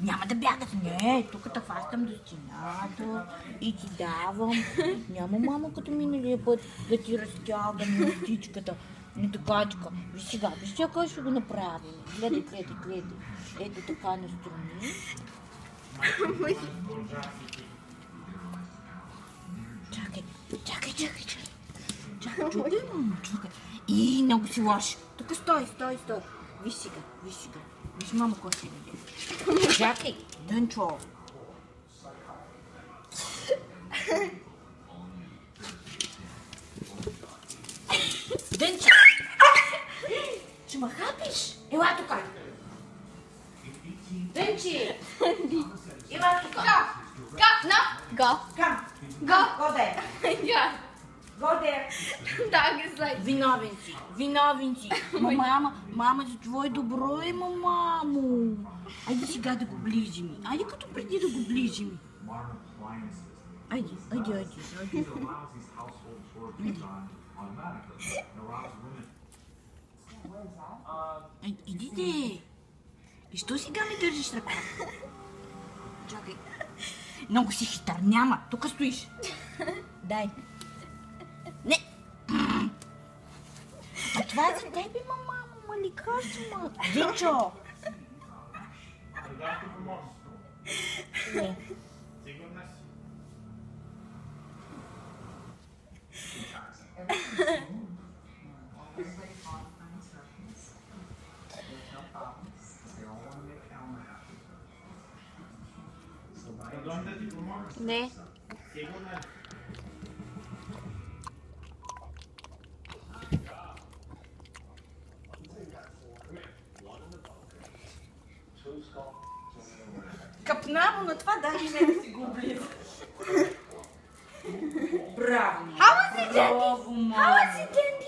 Няма да бягаш. Не, тук те хващам до стената и ти давам. Няма мама като миналия път да ти разтягам на птичката. Не така. Виж сега как ще го направим. Гледай. Ето така настрани. Чакай. Чакай, мамо, чакай. И много си лош. Тук стой. Виж сега. Виж, мамо, какво ще види. Чакай, Дънчо. Дънчо. Ще ме хапиш? Ела тук. Дънчи. Ела тук. Go. Come. Go. Go there. Yeah. Go there. Dog is like. Виновен си. Мама, за твое добро е, мамо. Айде сега да го ближим. Айде като преди да го ближим. Айде. Идите. И що сега ми държиш ръка? Чакай. Много си хитър. Няма. Тук стоиш. Дай. Не. А това е за тебе, мама, лекарство, Дънчо. Не. Не. Капна му на това, даже не да си го облиза. Браво! How was it, Jenny? Браво, How was it, Jenny?